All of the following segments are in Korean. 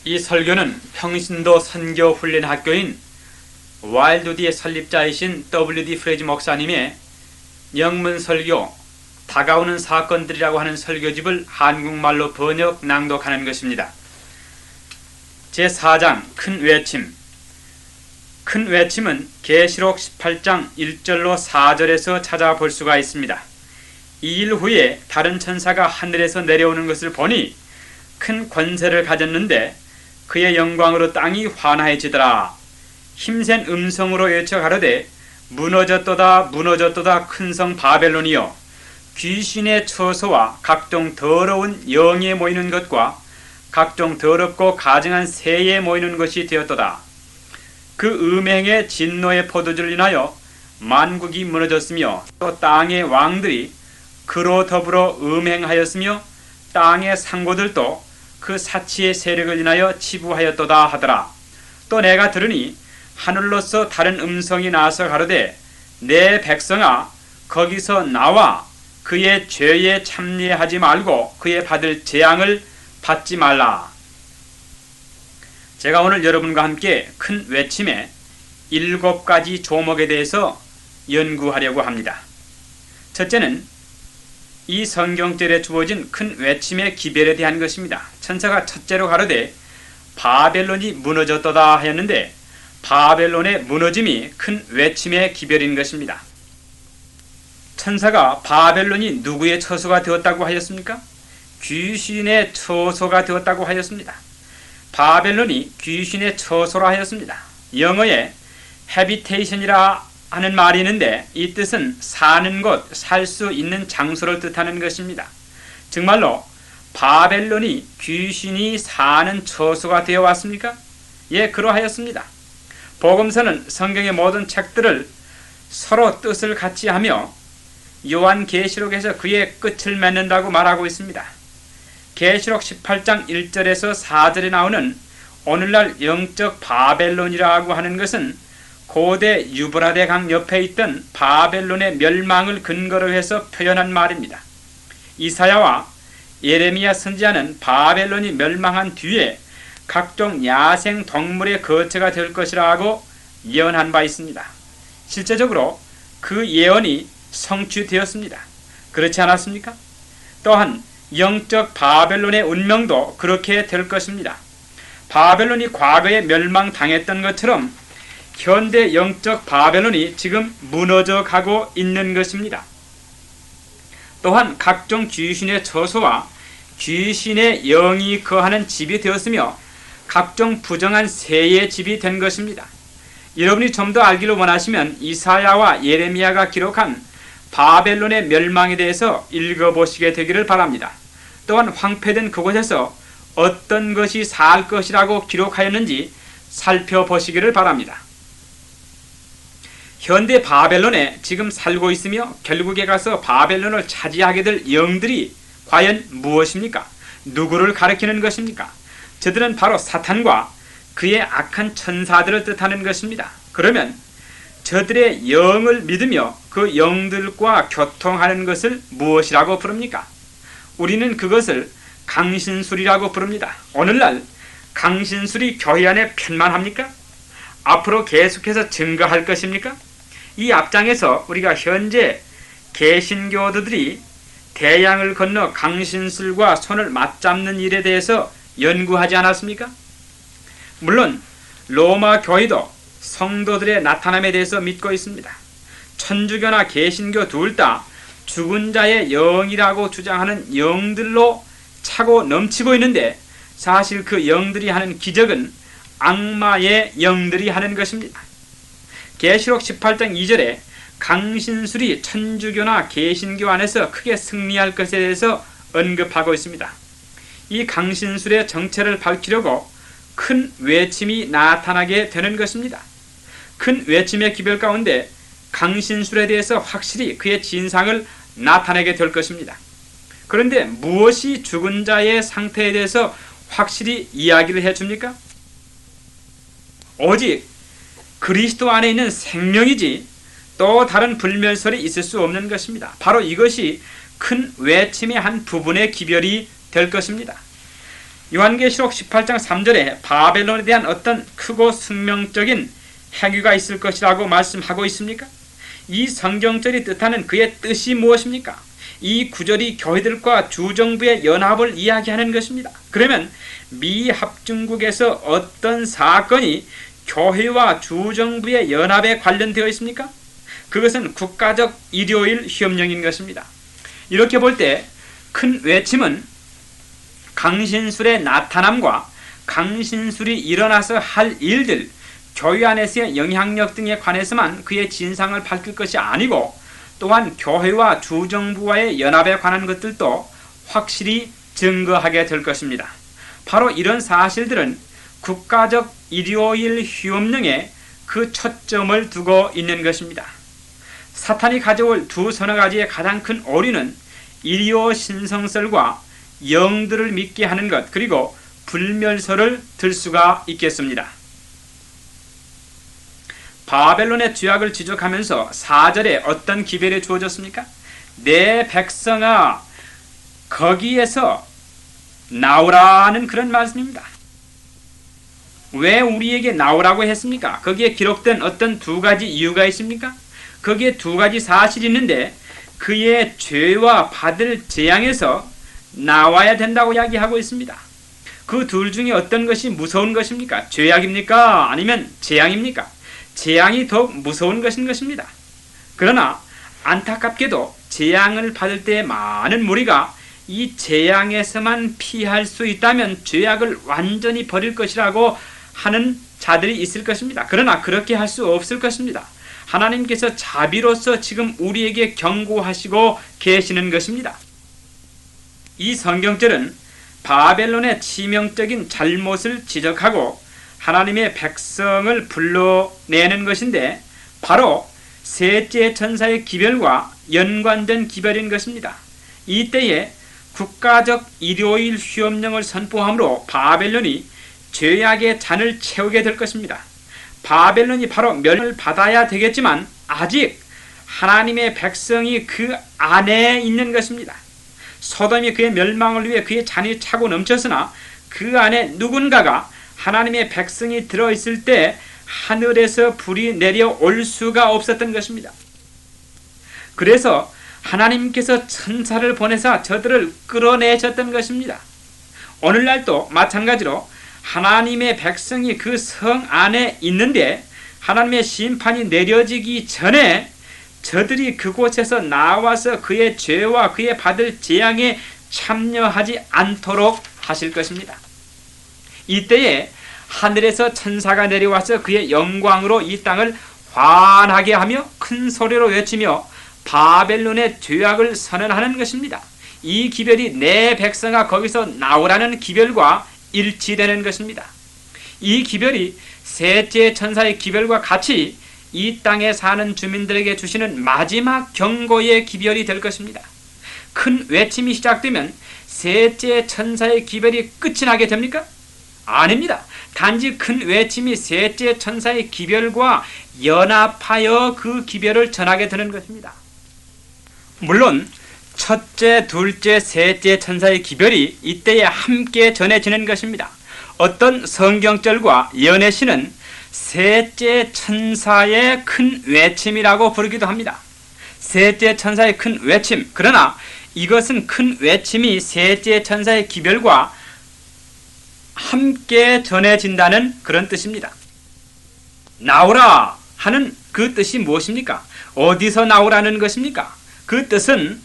이 설교는 평신도 선교훈련학교인 와일드우드의 설립자이신 W.D. 프레이즈 목사님의 영문설교 다가오는 사건들이라고 하는 설교집을 한국말로 번역 낭독하는 것입니다. 제4장 큰 외침. 큰 외침은 계시록 18장 1절로 4절에서 찾아볼 수가 있습니다. 이 일 후에 다른 천사가 하늘에서 내려오는 것을 보니 큰 권세를 가졌는데 그의 영광으로 땅이 환하해지더라. 힘센 음성으로 외쳐 가로되 무너졌도다 무너졌도다 큰 성 바벨론이여, 귀신의 처소와 각종 더러운 영에 모이는 것과 각종 더럽고 가증한 새에 모이는 것이 되었도다. 그 음행의 진노의 포도주를 인하여 만국이 무너졌으며 또 땅의 왕들이 그로 더불어 음행하였으며 땅의 상고들도 그 사치의 세력을 인하여 치부하였도다 하더라. 또 내가 들으니 하늘로서 다른 음성이 나서 가로되 내 백성아 거기서 나와 그의 죄에 참여하지 말고 그의 받을 재앙을 받지 말라. 제가 오늘 여러분과 함께 큰 외침의 7가지 조목에 대해서 연구하려고 합니다. 첫째는 이 성경절에 주어진 큰 외침의 기별에 대한 것입니다. 천사가 첫째로 가로되 바벨론이 무너졌도다 하였는데 바벨론의 무너짐이 큰 외침의 기별인 것입니다. 천사가 바벨론이 누구의 처소가 되었다고 하였습니까? 귀신의 처소가 되었다고 하였습니다. 바벨론이 귀신의 처소라 하였습니다. 영어에 habitation이라 하는 말이 있는데 이 뜻은 사는 곳, 살 수 있는 장소를 뜻하는 것입니다. 정말로 바벨론이 귀신이 사는 처소가 되어 왔습니까? 예, 그러하였습니다. 복음서는 성경의 모든 책들을 서로 뜻을 같이 하며 요한계시록에서 그의 끝을 맺는다고 말하고 있습니다. 계시록 18장 1절에서 4절에 나오는 오늘날 영적 바벨론이라고 하는 것은 고대 유브라데 강 옆에 있던 바벨론의 멸망을 근거로 해서 표현한 말입니다. 이사야와 예레미야 선지자는 바벨론이 멸망한 뒤에 각종 야생 동물의 거처가 될 것이라고 예언한 바 있습니다. 실제적으로 그 예언이 성취되었습니다. 그렇지 않았습니까? 또한 영적 바벨론의 운명도 그렇게 될 것입니다. 바벨론이 과거에 멸망당했던 것처럼 현대 영적 바벨론이 지금 무너져 가고 있는 것입니다. 또한 각종 귀신의 처소와 귀신의 영이 거하는 집이 되었으며 각종 부정한 새의 집이 된 것입니다. 여러분이 좀 더 알기를 원하시면 이사야와 예레미야가 기록한 바벨론의 멸망에 대해서 읽어보시게 되기를 바랍니다. 또한 황폐된 그곳에서 어떤 것이 살 것이라고 기록하였는지 살펴보시기를 바랍니다. 현대 바벨론에 지금 살고 있으며 결국에 가서 바벨론을 차지하게 될 영들이 과연 무엇입니까? 누구를 가리키는 것입니까? 저들은 바로 사탄과 그의 악한 천사들을 뜻하는 것입니다. 그러면 저들의 영을 믿으며 그 영들과 교통하는 것을 무엇이라고 부릅니까? 우리는 그것을 강신술이라고 부릅니다. 오늘날 강신술이 교회 안에 편만합니까? 앞으로 계속해서 증가할 것입니까? 이 앞장에서 우리가 현재 개신교도들이 대양을 건너 강신술과 손을 맞잡는 일에 대해서 연구하지 않았습니까? 물론 로마 교회도 성도들의 나타남에 대해서 믿고 있습니다. 천주교나 개신교 둘 다 죽은 자의 영이라고 주장하는 영들로 차고 넘치고 있는데 사실 그 영들이 하는 기적은 악마의 영들이 하는 것입니다. 계시록 18장 2절에 강신술이 천주교나 개신교 안에서 크게 승리할 것에 대해서 언급하고 있습니다. 이 강신술의 정체를 밝히려고 큰 외침이 나타나게 되는 것입니다. 큰 외침의 기별 가운데 강신술에 대해서 확실히 그의 진상을 나타내게 될 것입니다. 그런데 무엇이 죽은 자의 상태에 대해서 확실히 이야기를 해줍니까? 오직 그리스도 안에 있는 생명이지 또 다른 불멸설이 있을 수 없는 것입니다. 바로 이것이 큰 외침의 한 부분의 기별이 될 것입니다. 요한계시록 18장 3절에 바벨론에 대한 어떤 크고 숙명적인 행위가 있을 것이라고 말씀하고 있습니까? 이 성경절이 뜻하는 그의 뜻이 무엇입니까? 이 구절이 교회들과 주정부의 연합을 이야기하는 것입니다. 그러면 미합중국에서 어떤 사건이 교회와 주정부의 연합에 관련되어 있습니까? 그것은 국가적 일요일 협령인 것입니다. 이렇게 볼 때 큰 외침은 강신술의 나타남과 강신술이 일어나서 할 일들, 교회 안에서의 영향력 등에 관해서만 그의 진상을 밝힐 것이 아니고 또한 교회와 주정부와의 연합에 관한 것들도 확실히 증거하게 될 것입니다. 바로 이런 사실들은 국가적 일요일 휴업령에 그 초점을 두고 있는 것입니다. 사탄이 가져올 두 서너 가지의 가장 큰 오류는 일요 신성설과 영들을 믿게 하는 것, 그리고 불멸설을 들 수가 있겠습니다. 바벨론의 죄악을 지적하면서 4절에 어떤 기별이 주어졌습니까? 내 백성아 거기에서 나오라는 그런 말씀입니다. 왜 우리에게 나오라고 했습니까? 거기에 기록된 어떤 두 가지 이유가 있습니까? 거기에 두 가지 사실이 있는데 그의 죄와 받을 재앙에서 나와야 된다고 이야기하고 있습니다. 그 둘 중에 어떤 것이 무서운 것입니까? 죄악입니까? 아니면 재앙입니까? 재앙이 더욱 무서운 것인 것입니다. 그러나 안타깝게도 재앙을 받을 때 많은 무리가 이 재앙에서만 피할 수 있다면 죄악을 완전히 버릴 것이라고 하는 자들이 있을 것입니다. 그러나 그렇게 할 수 없을 것입니다. 하나님께서 자비로서 지금 우리에게 경고하시고 계시는 것입니다. 이 성경절은 바벨론의 치명적인 잘못을 지적하고 하나님의 백성을 불러내는 것인데 바로 셋째 천사의 기별과 연관된 기별인 것입니다. 이때에 국가적 일요일 휴업령을 선포함으로 바벨론이 죄악의 잔을 채우게 될 것입니다. 바벨론이 바로 멸을 받아야 되겠지만 아직 하나님의 백성이 그 안에 있는 것입니다. 소돔이 그의 멸망을 위해 그의 잔이 차고 넘쳤으나 그 안에 누군가가 하나님의 백성이 들어있을 때 하늘에서 불이 내려올 수가 없었던 것입니다. 그래서 하나님께서 천사를 보내사 저들을 끌어내셨던 것입니다. 오늘날도 마찬가지로 하나님의 백성이 그 성 안에 있는데 하나님의 심판이 내려지기 전에 저들이 그곳에서 나와서 그의 죄와 그의 받을 재앙에 참여하지 않도록 하실 것입니다. 이때에 하늘에서 천사가 내려와서 그의 영광으로 이 땅을 환하게 하며 큰 소리로 외치며 바벨론의 죄악을 선언하는 것입니다. 이 기별이 내 백성아 거기서 나오라는 기별과 일치되는 것입니다. 이 기별이 셋째 천사의 기별과 같이 이 땅에 사는 주민들에게 주시는 마지막 경고의 기별이 될 것입니다. 큰 외침이 시작되면 셋째 천사의 기별이 끝이 나게 됩니까? 아닙니다. 단지 큰 외침이 셋째 천사의 기별과 연합하여 그 기별을 전하게 되는 것입니다. 물론 첫째, 둘째, 셋째 천사의 기별이 이때에 함께 전해지는 것입니다. 어떤 성경절과 연애시는 셋째 천사의 큰 외침이라고 부르기도 합니다. 셋째 천사의 큰 외침, 그러나 이것은 큰 외침이 셋째 천사의 기별과 함께 전해진다는 그런 뜻입니다. 나오라 하는 그 뜻이 무엇입니까? 어디서 나오라는 것입니까? 그 뜻은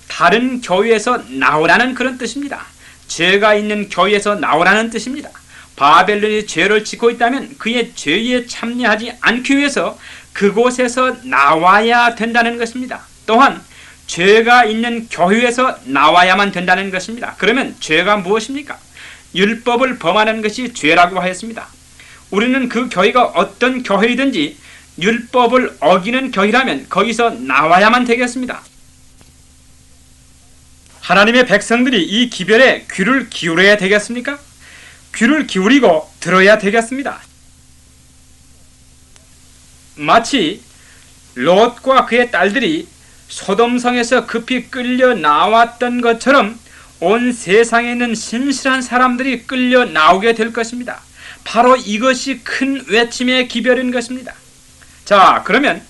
다른 교회에서 나오라는 그런 뜻입니다. 죄가 있는 교회에서 나오라는 뜻입니다. 바벨론이 죄를 짓고 있다면 그의 죄에 참여하지 않기 위해서 그곳에서 나와야 된다는 것입니다. 또한 죄가 있는 교회에서 나와야만 된다는 것입니다. 그러면 죄가 무엇입니까? 율법을 범하는 것이 죄라고 하였습니다. 우리는 그 교회가 어떤 교회이든지 율법을 어기는 교회라면 거기서 나와야만 되겠습니다. 하나님의 백성들이 이 기별에 귀를 기울여야 되겠습니까? 귀를 기울이고 들어야 되겠습니다. 마치 롯과 그의 딸들이 소돔성에서 급히 끌려 나왔던 것처럼 온 세상에 있는 신실한 사람들이 끌려 나오게 될 것입니다. 바로 이것이 큰 외침의 기별인 것입니다. 자, 그러면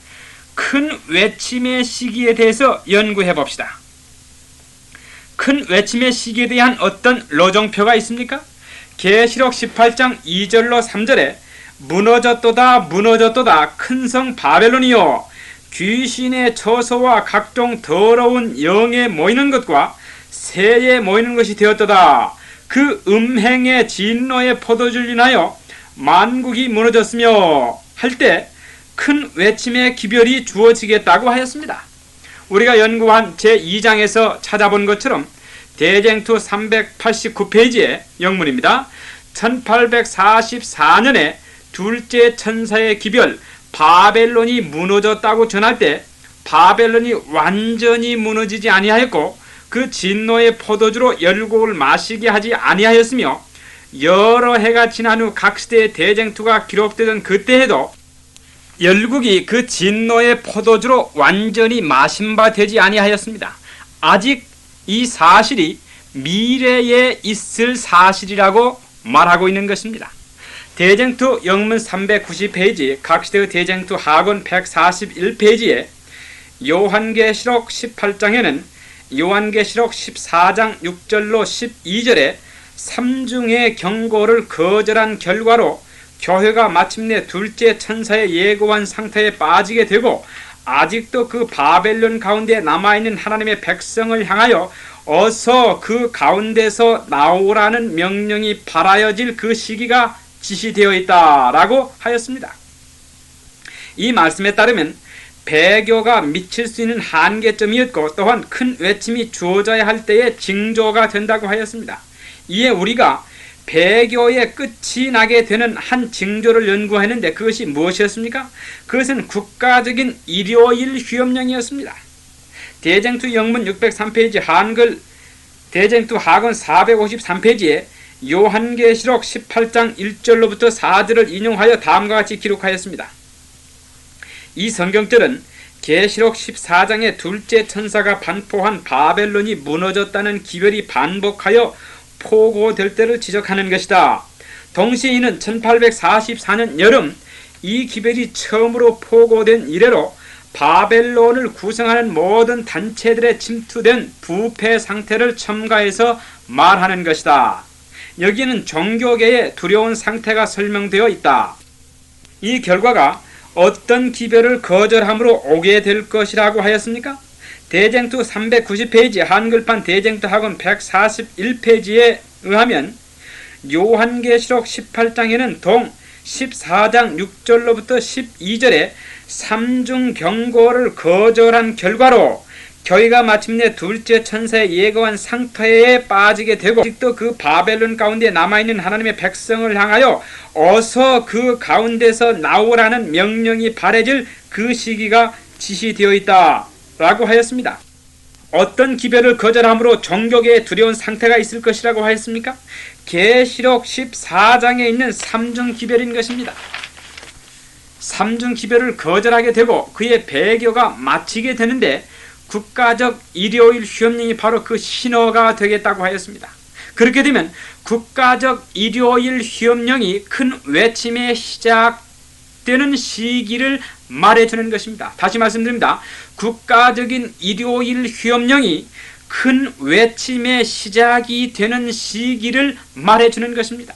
큰 외침의 시기에 대해서 연구해 봅시다. 큰 외침의 시기에 대한 어떤 로정표가 있습니까? 계시록 18장 2절로 3절에 무너졌도다 무너졌도다 큰 성 바벨론이요 귀신의 처소와 각종 더러운 영에 모이는 것과 새에 모이는 것이 되었도다. 그 음행의 진노의 포도주를 인하여 만국이 무너졌으며 할 때 큰 외침의 기별이 주어지겠다고 하였습니다. 우리가 연구한 제2장에서 찾아본 것처럼 대쟁투 389페이지의 영문입니다. 1844년에 둘째 천사의 기별 바벨론이 무너졌다고 전할 때 바벨론이 완전히 무너지지 아니하였고 그 진노의 포도주로 열국을 마시게 하지 아니하였으며 여러 해가 지난 후 각 시대의 대쟁투가 기록되던 그때에도 열국이 그 진노의 포도주로 완전히 마신 바 되지 아니하였습니다. 아직 이 사실이 미래에 있을 사실이라고 말하고 있는 것입니다. 대쟁투 영문 390페이지, 각 시대의 대쟁투 하권 141페이지에 요한계시록 18장에는 요한계시록 14장 6절로 12절에 삼중의 경고를 거절한 결과로 교회가 마침내 둘째 천사의 예고한 상태에 빠지게 되고 아직도 그 바벨론 가운데 남아있는 하나님의 백성을 향하여 어서 그 가운데서 나오라는 명령이 발하여질 그 시기가 지시되어 있다라고 하였습니다. 이 말씀에 따르면 배교가 미칠 수 있는 한계점이었고 또한 큰 외침이 주어져야 할 때의 징조가 된다고 하였습니다. 이에 우리가 배교의 끝이 나게 되는 한 징조를 연구했는데 그것이 무엇이었습니까? 그것은 국가적인 일요일 휴업령이었습니다. 대쟁투 영문 603페이지 한글 대쟁투 하권 453페이지에 요한계시록 18장 1절로부터 4절을 인용하여 다음과 같이 기록하였습니다. 이 성경절은 계시록 14장의 둘째 천사가 반포한 바벨론이 무너졌다는 기별이 반복하여 포고될 때를 지적하는 것이다. 동시에 이는 1844년 여름 이 기별이 처음으로 포고된 이래로 바벨론을 구성하는 모든 단체들의 침투된 부패 상태를 첨가해서 말하는 것이다. 여기는 종교계의 두려운 상태가 설명되어 있다. 이 결과가 어떤 기별을 거절함으로 오게 될 것이라고 하였습니까? 대쟁투 390페이지 한글판 대쟁투 학원 141페이지에 의하면 요한계시록 18장에는 동 14장 6절로부터 12절에 삼중 경고를 거절한 결과로 교회가 마침내 둘째 천사의 예고한 상태에 빠지게 되고 아직도 그 바벨론 가운데 남아있는 하나님의 백성을 향하여 어서 그 가운데서 나오라는 명령이 발해질 그 시기가 지시되어 있다 라고 하였습니다. 어떤 기별을 거절함으로 종교계의 두려운 상태가 있을 것이라고 하였습니까? 계시록 14장에 있는 삼중 기별인 것입니다. 삼중 기별을 거절하게 되고 그의 배교가 마치게 되는데 국가적 일요일 휴업령이 바로 그 신호가 되겠다고 하였습니다. 그렇게 되면 국가적 일요일 휴업령이 큰 외침의 시작되는 시기를 말해주는 것입니다. 다시 말씀드립니다. 국가적인 일요일 휴업령이 큰 외침의 시작이 되는 시기를 말해주는 것입니다.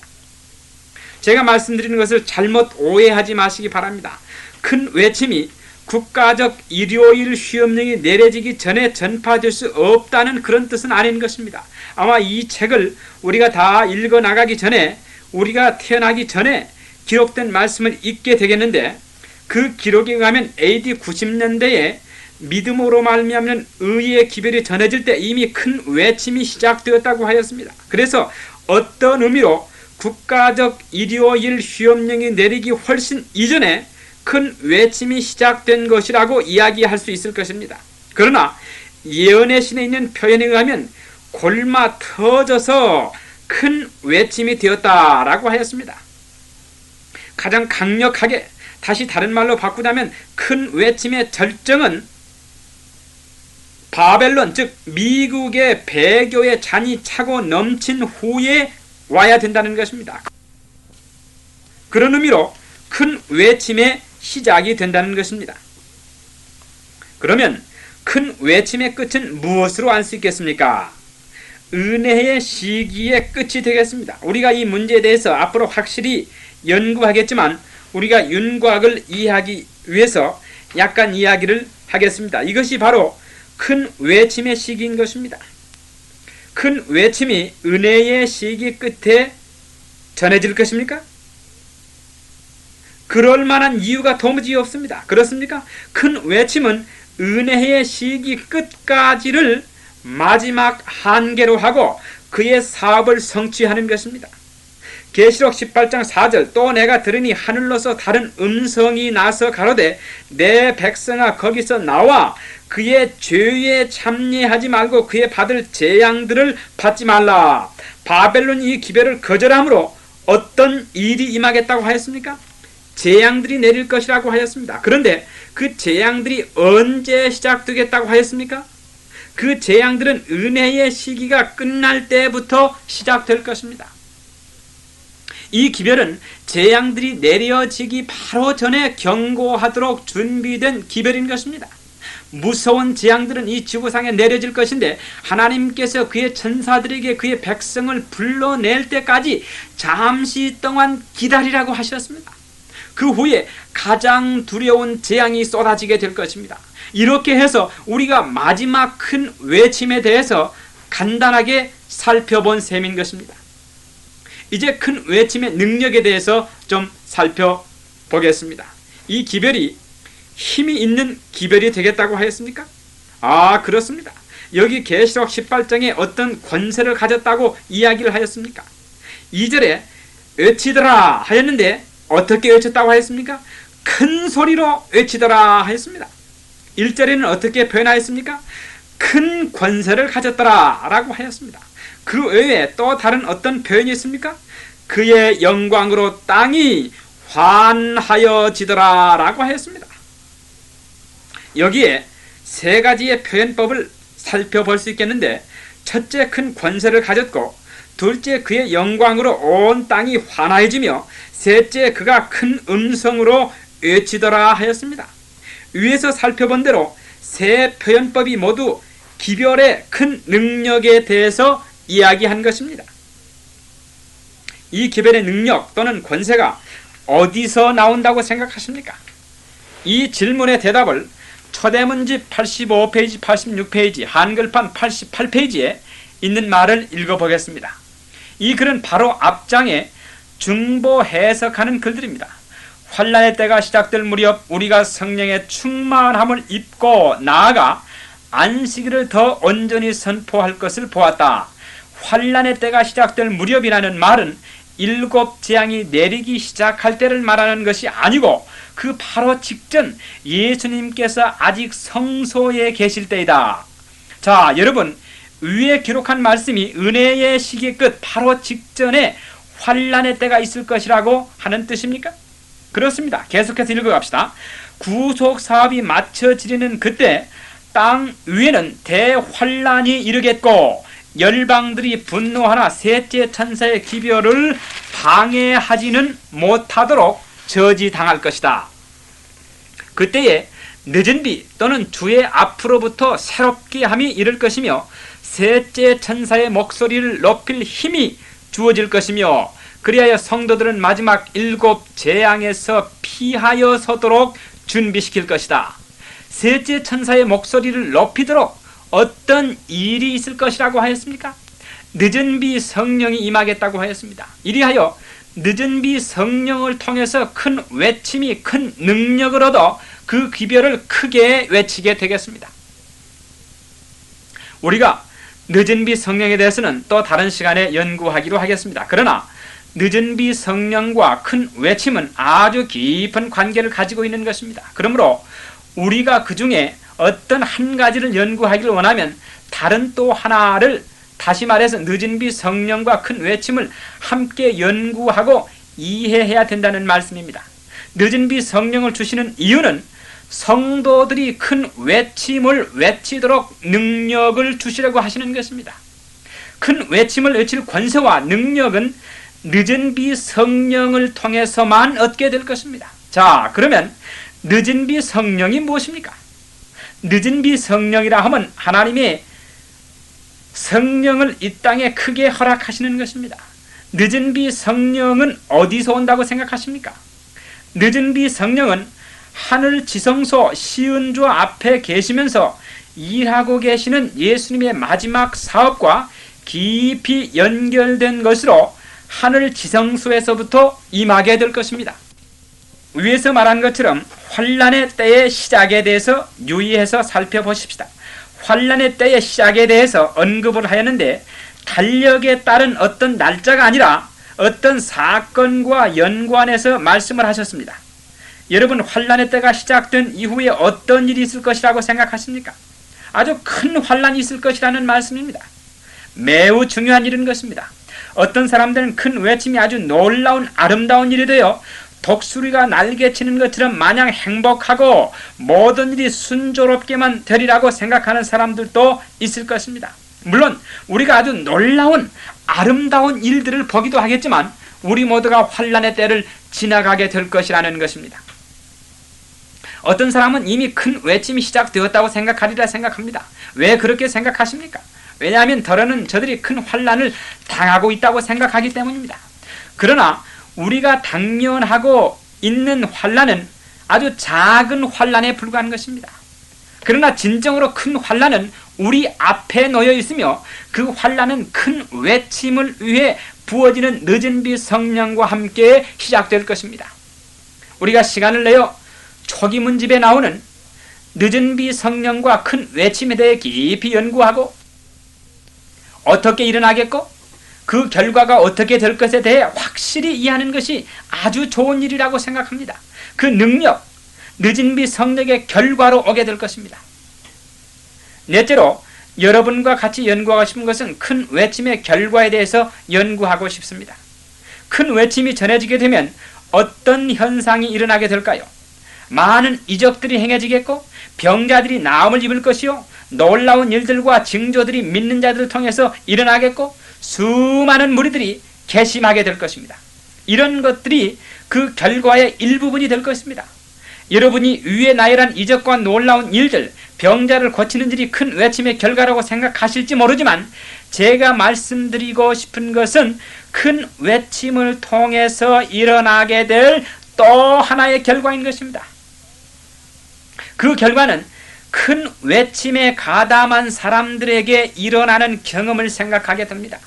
제가 말씀드리는 것을 잘못 오해하지 마시기 바랍니다. 큰 외침이 국가적 일요일 휴업령이 내려지기 전에 전파될 수 없다는 그런 뜻은 아닌 것입니다. 아마 이 책을 우리가 다 읽어 나가기 전에 우리가 태어나기 전에 기록된 말씀을 읽게 되겠는데 그 기록에 의하면 AD 90년대에 믿음으로 말미암는 의의 기별이 전해질 때 이미 큰 외침이 시작되었다고 하였습니다. 그래서 어떤 의미로 국가적 일요일 휴업령이 내리기 훨씬 이전에 큰 외침이 시작된 것이라고 이야기할 수 있을 것입니다. 그러나 예언의 신에 있는 표현에 의하면 골마 터져서 큰 외침이 되었다라고 하였습니다. 가장 강력하게 다시 다른 말로 바꾸자면 큰 외침의 절정은 바벨론, 즉 미국의 배교의 잔이 차고 넘친 후에 와야 된다는 것입니다. 그런 의미로 큰 외침의 시작이 된다는 것입니다. 그러면 큰 외침의 끝은 무엇으로 알 수 있겠습니까? 은혜의 시기의 끝이 되겠습니다. 우리가 이 문제에 대해서 앞으로 확실히 연구하겠지만 우리가 윤곽을 이해하기 위해서 약간 이야기를 하겠습니다. 이것이 바로 큰 외침의 시기인 것입니다. 큰 외침이 은혜의 시기 끝에 전해질 것입니까? 그럴 만한 이유가 도무지 없습니다. 그렇습니까? 큰 외침은 은혜의 시기 끝까지를 마지막 한계로 하고 그의 사업을 성취하는 것입니다. 계시록 18장 4절 또 내가 들으니 하늘로서 다른 음성이 나서 가로되 내 백성아 거기서 나와 그의 죄에 참여하지 말고 그의 받을 재앙들을 받지 말라. 바벨론이 이 기별을 거절함으로 어떤 일이 임하겠다고 하였습니까? 재앙들이 내릴 것이라고 하였습니다. 그런데 그 재앙들이 언제 시작되겠다고 하였습니까? 그 재앙들은 은혜의 시기가 끝날 때부터 시작될 것입니다. 이 기별은 재앙들이 내려지기 바로 전에 경고하도록 준비된 기별인 것입니다. 무서운 재앙들은 이 지구상에 내려질 것인데 하나님께서 그의 천사들에게 그의 백성을 불러낼 때까지 잠시 동안 기다리라고 하셨습니다. 그 후에 가장 두려운 재앙이 쏟아지게 될 것입니다. 이렇게 해서 우리가 마지막 큰 외침에 대해서 간단하게 살펴본 셈인 것입니다. 이제 큰 외침의 능력에 대해서 좀 살펴보겠습니다. 이 기별이 힘이 있는 기별이 되겠다고 하였습니까? 그렇습니다. 여기 계시록 18장에 어떤 권세를 가졌다고 이야기를 하였습니까? 2절에 외치더라 하였는데 어떻게 외쳤다고 하였습니까? 큰 소리로 외치더라 하였습니다. 1절에는 어떻게 표현하였습니까? 큰 권세를 가졌더라 라고 하였습니다. 그 외에 또 다른 어떤 표현이 있습니까? 그의 영광으로 땅이 환하여지더라 라고 하였습니다. 여기에 세 가지의 표현법을 살펴볼 수 있겠는데 첫째 큰 권세를 가졌고 둘째 그의 영광으로 온 땅이 환하여지며 셋째 그가 큰 음성으로 외치더라 하였습니다. 위에서 살펴본 대로 세 표현법이 모두 기별의 큰 능력에 대해서 이야기한 것입니다. 이 기별의 능력 또는 권세가 어디서 나온다고 생각하십니까? 이 질문의 대답을 초대문집 85페이지, 86페이지, 한글판 88페이지에 있는 말을 읽어보겠습니다. 이 글은 바로 앞장에 중보 해석하는 글들입니다. 환난의 때가 시작될 무렵 우리가 성령의 충만함을 입고 나아가 안식일을 더 온전히 선포할 것을 보았다. 환난의 때가 시작될 무렵이라는 말은 7 재앙이 내리기 시작할 때를 말하는 것이 아니고 그 바로 직전 예수님께서 아직 성소에 계실 때이다. 자, 여러분 위에 기록한 말씀이 은혜의 시기 끝 바로 직전에 환난의 때가 있을 것이라고 하는 뜻입니까? 그렇습니다. 계속해서 읽어갑시다. 구속사업이 마쳐지려는 그때 땅 위에는 대환란이 이르겠고 열방들이 분노하나 셋째 천사의 기별을 방해하지는 못하도록 저지당할 것이다. 그때에 늦은 비 또는 주의 앞으로부터 새롭게 함이 이를 것이며 셋째 천사의 목소리를 높일 힘이 주어질 것이며 그리하여 성도들은 마지막 7 재앙에서 피하여 서도록 준비시킬 것이다. 셋째 천사의 목소리를 높이도록 어떤 일이 있을 것이라고 하였습니까? 늦은 비 성령이 임하겠다고 하였습니다. 이리하여 늦은 비 성령을 통해서 큰 외침이 큰 능력을 얻어 그 기별을 크게 외치게 되겠습니다. 우리가 늦은 비 성령에 대해서는 또 다른 시간에 연구하기로 하겠습니다. 그러나 늦은 비 성령과 큰 외침은 아주 깊은 관계를 가지고 있는 것입니다. 그러므로 우리가 그 중에 어떤 한 가지를 연구하기를 원하면 다른 또 하나를 다시 말해서 늦은 비 성령과 큰 외침을 함께 연구하고 이해해야 된다는 말씀입니다. 늦은 비 성령을 주시는 이유는 성도들이 큰 외침을 외치도록 능력을 주시려고 하시는 것입니다. 큰 외침을 외칠 권세와 능력은 늦은 비 성령을 통해서만 얻게 될 것입니다. 자, 그러면 늦은 비 성령이 무엇입니까? 늦은 비 성령이라 하면 하나님의 성령을 이 땅에 크게 허락하시는 것입니다. 늦은 비 성령은 어디서 온다고 생각하십니까? 늦은 비 성령은 하늘 지성소 시은주 앞에 계시면서 일하고 계시는 예수님의 마지막 사업과 깊이 연결된 것으로 하늘 지성소에서부터 임하게 될 것입니다. 위에서 말한 것처럼 환난의 때의 시작에 대해서 유의해서 살펴보십시다. 환난의 때의 시작에 대해서 언급을 하였는데 달력에 따른 어떤 날짜가 아니라 어떤 사건과 연관해서 말씀을 하셨습니다. 여러분, 환난의 때가 시작된 이후에 어떤 일이 있을 것이라고 생각하십니까? 아주 큰 환난이 있을 것이라는 말씀입니다. 매우 중요한 일인 것입니다. 어떤 사람들은 큰 외침이 아주 놀라운 아름다운 일이 되어 독수리가 날개치는 것처럼 마냥 행복하고 모든 일이 순조롭게만 되리라고 생각하는 사람들도 있을 것입니다. 물론 우리가 아주 놀라운 아름다운 일들을 보기도 하겠지만 우리 모두가 환난의 때를 지나가게 될 것이라는 것입니다. 어떤 사람은 이미 큰 외침이 시작되었다고 생각하리라 생각합니다. 왜 그렇게 생각하십니까? 왜냐하면 더러는 저들이 큰 환난을 당하고 있다고 생각하기 때문입니다. 그러나 우리가 당면하고 있는 환난은 아주 작은 환난에 불과한 것입니다. 그러나 진정으로 큰 환난은 우리 앞에 놓여 있으며 그 환난은 큰 외침을 위해 부어지는 늦은 비 성령과 함께 시작될 것입니다. 우리가 시간을 내어 초기문집에 나오는 늦은 비 성령과 큰 외침에 대해 깊이 연구하고 어떻게 일어나겠고 그 결과가 어떻게 될 것에 대해 확실히 이해하는 것이 아주 좋은 일이라고 생각합니다. 그 능력, 늦은 비 성령의 결과로 오게 될 것입니다. 넷째로 여러분과 같이 연구하고 싶은 것은 큰 외침의 결과에 대해서 연구하고 싶습니다. 큰 외침이 전해지게 되면 어떤 현상이 일어나게 될까요? 많은 이적들이 행해지겠고 병자들이 나음을 입을 것이요 놀라운 일들과 징조들이 믿는 자들을 통해서 일어나겠고 수많은 무리들이 개심하게 될 것입니다. 이런 것들이 그 결과의 일부분이 될 것입니다. 여러분이 위에 나열한 이적과 놀라운 일들, 병자를 고치는 일이 큰 외침의 결과라고 생각하실지 모르지만 제가 말씀드리고 싶은 것은 큰 외침을 통해서 일어나게 될 또 하나의 결과인 것입니다. 그 결과는 큰 외침에 가담한 사람들에게 일어나는 경험을 생각하게 됩니다.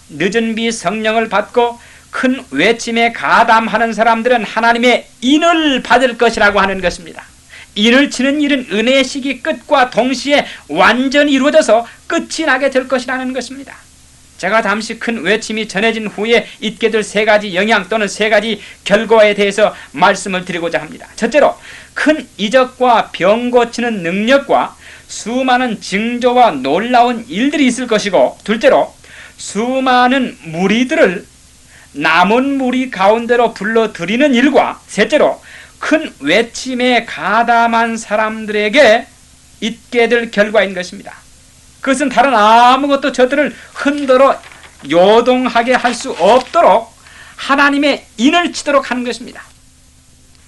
늦은 비 성령을 받고 큰 외침에 가담하는 사람들은 하나님의 인을 받을 것이라고 하는 것입니다. 인을 치는 일은 은혜의 시기 끝과 동시에 완전히 이루어져서 끝이 나게 될 것이라는 것입니다. 제가 잠시 큰 외침이 전해진 후에 있게 될 세 가지 영향 또는 세 가지 결과에 대해서 말씀을 드리고자 합니다. 첫째로 큰 이적과 병 고치는 능력과 수많은 징조와 놀라운 일들이 있을 것이고, 둘째로 수많은 무리들을 남은 무리 가운데로 불러들이는 일과, 셋째로 큰 외침에 가담한 사람들에게 있게 될 결과인 것입니다. 그것은 다른 아무것도 저들을 흔들어 요동하게 할 수 없도록 하나님의 인을 치도록 하는 것입니다.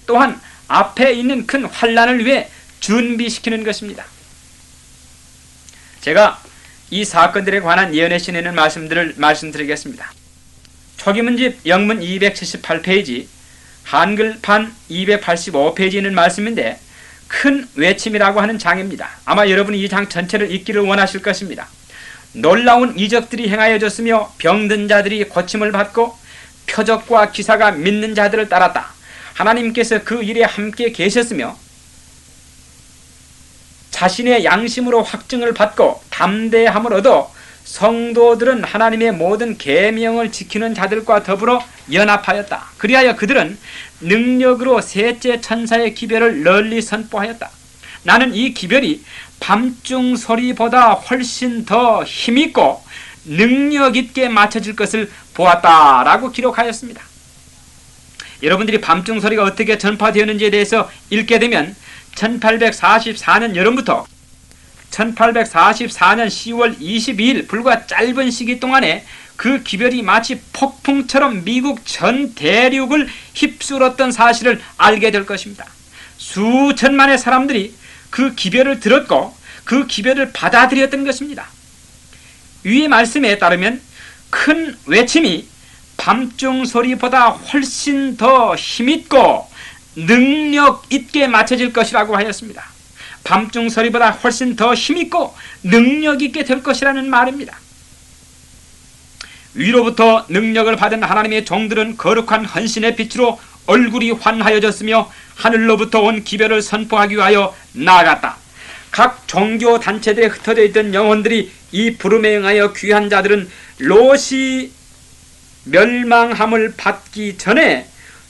또한 앞에 있는 큰 환난을 위해 준비시키는 것입니다. 제가 이 사건들에 관한 예언의 신에는 말씀들을 말씀드리겠습니다. 초기문집 영문 278페이지, 한글판 285페이지에 있는 말씀인데 큰 외침이라고 하는 장입니다. 아마 여러분이 이 장 전체를 읽기를 원하실 것입니다. 놀라운 이적들이 행하여졌으며 병든 자들이 고침을 받고 표적과 기사가 믿는 자들을 따랐다. 하나님께서 그 일에 함께 계셨으며 자신의 양심으로 확증을 받고 담대함을 얻어 성도들은 하나님의 모든 계명을 지키는 자들과 더불어 연합하였다. 그리하여 그들은 능력으로 셋째 천사의 기별을 널리 선포하였다. 나는 이 기별이 밤중 소리보다 훨씬 더 힘있고 능력 있게 맞춰질 것을 보았다라고 기록하였습니다. 여러분들이 밤중 소리가 어떻게 전파되었는지에 대해서 읽게 되면 1844년 여름부터 1844년 10월 22일 불과 짧은 시기 동안에 그 기별이 마치 폭풍처럼 미국 전 대륙을 휩쓸었던 사실을 알게 될 것입니다. 수천만의 사람들이 그 기별을 들었고 그 기별을 받아들였던 것입니다. 위의 말씀에 따르면 큰 외침이 밤중 소리보다 훨씬 더 힘있고 능력 있게 맞춰질 것이라고 하였습니다. 밤중 소리보다 훨씬 더 힘있고 능력 있게 될 것이라는 말입니다. 위로부터 능력을 받은 하나님의 종들은 거룩한 헌신의 빛으로 얼굴이 환하여졌으며 하늘로부터 온 기별을 선포하기 위하여 나아갔다. 각 종교 단체들에 흩어져 있던 영혼들이 이 부름에 응하여 귀한 자들은 롯이 멸망함을 받기 전에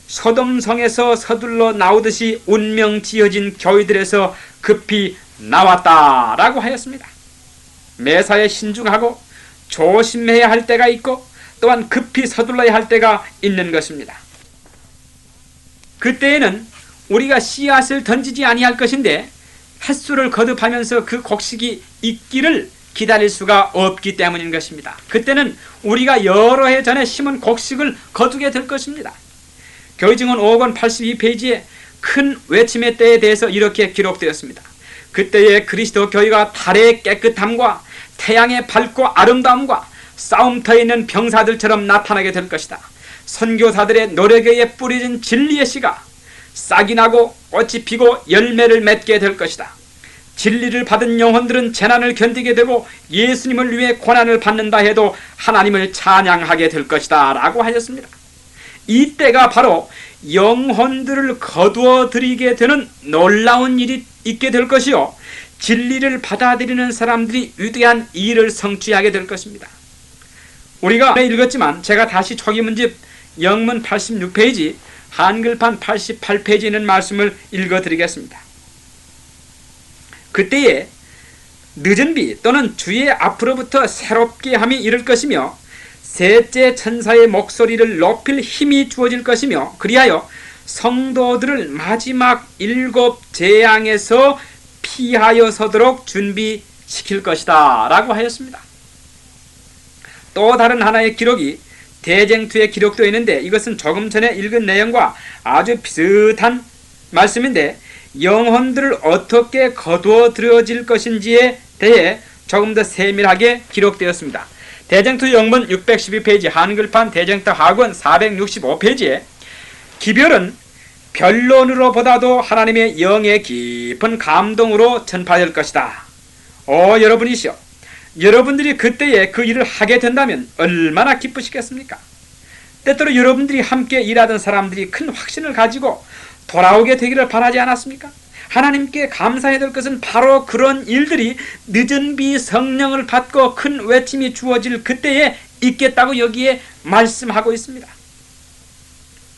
소돔성에서 서둘러 나오듯이 운명 지어진 교회들에서 급히 나왔다라고 하였습니다. 매사에 신중하고 조심해야 할 때가 있고 또한 급히 서둘러야 할 때가 있는 것입니다. 그때에는 우리가 씨앗을 던지지 아니할 것인데 햇수를 거듭하면서 그 곡식이 익기를 기다릴 수가 없기 때문인 것입니다. 그때는 우리가 여러 해 전에 심은 곡식을 거두게 될 것입니다. 교회증언 5권 82페이지에 큰 외침의 때에 대해서 이렇게 기록되었습니다. 그때에 그리스도 교회가 달의 깨끗함과 태양의 밝고 아름다움과 싸움터에 있는 병사들처럼 나타나게 될 것이다. 선교사들의 노력에 의해 뿌려진 진리의 씨가 싹이 나고 꽃이 피고 열매를 맺게 될 것이다. 진리를 받은 영혼들은 재난을 견디게 되고 예수님을 위해 고난을 받는다 해도 하나님을 찬양하게 될 것이다 라고 하셨습니다. 이때가 바로 영혼들을 거두어 들이게 되는 놀라운 일이 있게 될 것이요, 진리를 받아들이는 사람들이 위대한 일을 성취하게 될 것입니다. 우리가 읽었지만 제가 다시 초기 문집 영문 86페이지 한글판 88페이지에 있는 말씀을 읽어드리겠습니다. 그때에 늦은 비 또는 주의 앞으로부터 새롭게 함이 이를 것이며 셋째 천사의 목소리를 높일 힘이 주어질 것이며 그리하여 성도들을 마지막 7 재앙에서 피하여 서도록 준비시킬 것이다 라고 하였습니다. 또 다른 하나의 기록이 대쟁투에 기록되어 있는데 이것은 조금 전에 읽은 내용과 아주 비슷한 말씀인데 영혼들을 어떻게 거두어 들여질 것인지에 대해 조금 더 세밀하게 기록되었습니다. 대쟁투 영문 612페이지 한글판 대쟁투 학원 465페이지에 기별은 변론으로보다도 하나님의 영의 깊은 감동으로 전파될 것이다. 여러분이시여, 여러분들이 그때에 그 일을 하게 된다면 얼마나 기쁘시겠습니까? 때때로 여러분들이 함께 일하던 사람들이 큰 확신을 가지고 돌아오게 되기를 바라지 않았습니까? 하나님께 감사해야 될 것은 바로 그런 일들이 늦은 비 성령을 받고 큰 외침이 주어질 그때에 있겠다고 여기에 말씀하고 있습니다.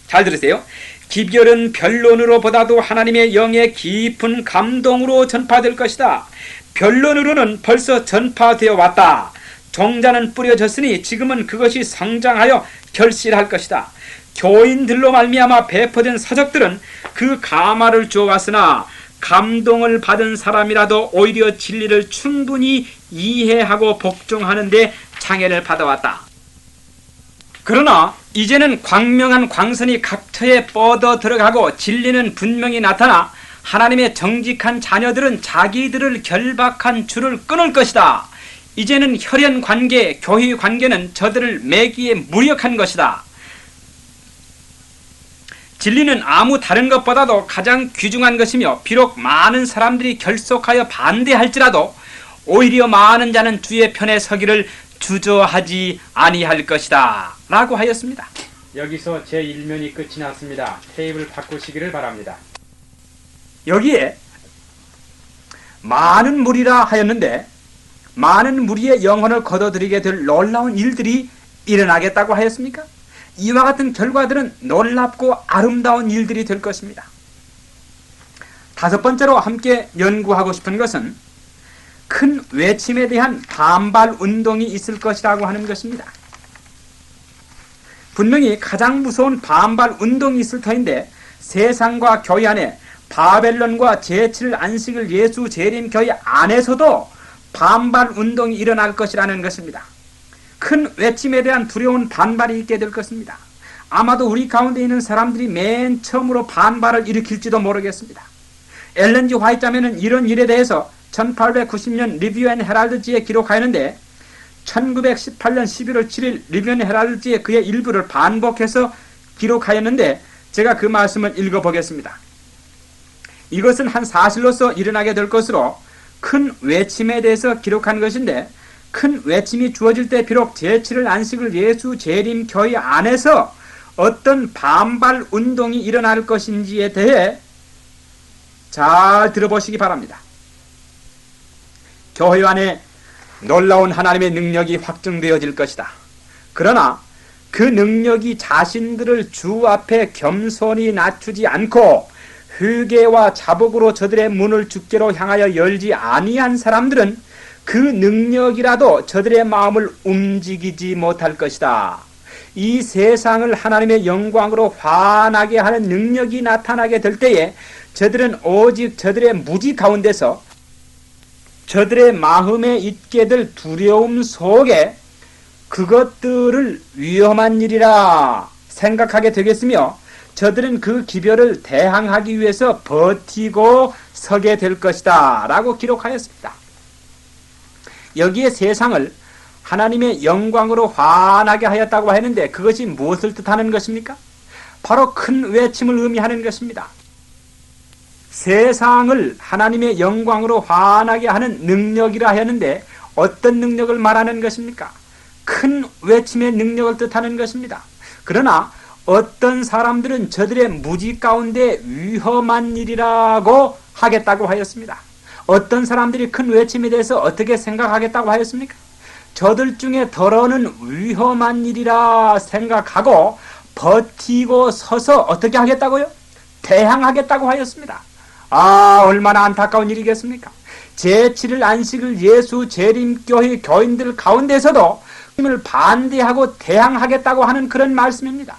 잘 들으세요. 기별은 변론으로보다도 하나님의 영의 깊은 감동으로 전파될 것이다. 변론으로는 벌써 전파되어 왔다. 종자는 뿌려졌으니 지금은 그것이 성장하여 결실할 것이다. 교인들로 말미암아 배포된 서적들은 그 가마를 주어왔으나 감동을 받은 사람이라도 오히려 진리를 충분히 이해하고 복종하는 데 장애를 받아왔다. 그러나 이제는 광명한 광선이 각처에 뻗어 들어가고 진리는 분명히 나타나 하나님의 정직한 자녀들은 자기들을 결박한 줄을 끊을 것이다. 이제는 혈연 관계, 교회 관계는 저들을 매기에 무력한 것이다. 진리는 아무 다른 것보다도 가장 귀중한 것이며 비록 많은 사람들이 결속하여 반대할지라도 오히려 많은 자는 주의 편에 서기를 주저하지 아니할 것이다 라고 하였습니다. 여기서 제1면이 끝이 났습니다. 테이블 바꾸시기를 바랍니다. 여기에 많은 무리라 하였는데 많은 무리의 영혼을 거둬들이게 될 놀라운 일들이 일어나겠다고 하였습니까? 이와 같은 결과들은 놀랍고 아름다운 일들이 될 것입니다. 다섯 번째로 함께 연구하고 싶은 것은 큰 외침에 대한 반발 운동이 있을 것이라고 하는 것입니다. 분명히 가장 무서운 반발 운동이 있을 터인데 세상과 교회 안에 바벨론과 제7 안식일 예수 재림 교회 안에서도 반발 운동이 일어날 것이라는 것입니다. 큰 외침에 대한 두려운 반발이 있게 될 것입니다. 아마도 우리 가운데 있는 사람들이 맨 처음으로 반발을 일으킬지도 모르겠습니다. 엘렌 G 화이트 자매는 이런 일에 대해서 1890년 리뷰 앤 헤럴드지에 기록하였는데 1918년 11월 7일 리뷰 앤 헤럴드지에 그의 일부를 반복해서 기록하였는데 제가 그 말씀을 읽어보겠습니다. 이것은 한 사실로서 일어나게 될 것으로 큰 외침에 대해서 기록한 것인데 큰 외침이 주어질 때 비록 제7일 안식일 예수 재림 교회 안에서 어떤 반발 운동이 일어날 것인지에 대해 잘 들어보시기 바랍니다. 교회 안에 놀라운 하나님의 능력이 확증되어질 것이다. 그러나 그 능력이 자신들을 주 앞에 겸손히 낮추지 않고 회개와 자복으로 저들의 문을 주께로 향하여 열지 아니한 사람들은 그 능력이라도 저들의 마음을 움직이지 못할 것이다. 이 세상을 하나님의 영광으로 환하게 하는 능력이 나타나게 될 때에 저들은 오직 저들의 무지 가운데서 저들의 마음에 있게 될 두려움 속에 그것들을 위험한 일이라 생각하게 되겠으며 저들은 그 기별을 대항하기 위해서 버티고 서게 될 것이다 라고 기록하였습니다. 여기에 세상을 하나님의 영광으로 환하게 하였다고 했는데 그것이 무엇을 뜻하는 것입니까? 바로 큰 외침을 의미하는 것입니다. 세상을 하나님의 영광으로 환하게 하는 능력이라 하였는데 어떤 능력을 말하는 것입니까? 큰 외침의 능력을 뜻하는 것입니다. 그러나 어떤 사람들은 저들의 무지 가운데 위험한 일이라고 하겠다고 하였습니다. 어떤 사람들이 큰 외침에 대해서 어떻게 생각하겠다고 하였습니까? 저들 중에 더러는 위험한 일이라 생각하고 버티고 서서 어떻게 하겠다고요? 대항하겠다고 하였습니다. 얼마나 안타까운 일이겠습니까? 제7일 안식일 예수 재림교회 교인들 가운데서도 힘을 반대하고 대항하겠다고 하는 그런 말씀입니다.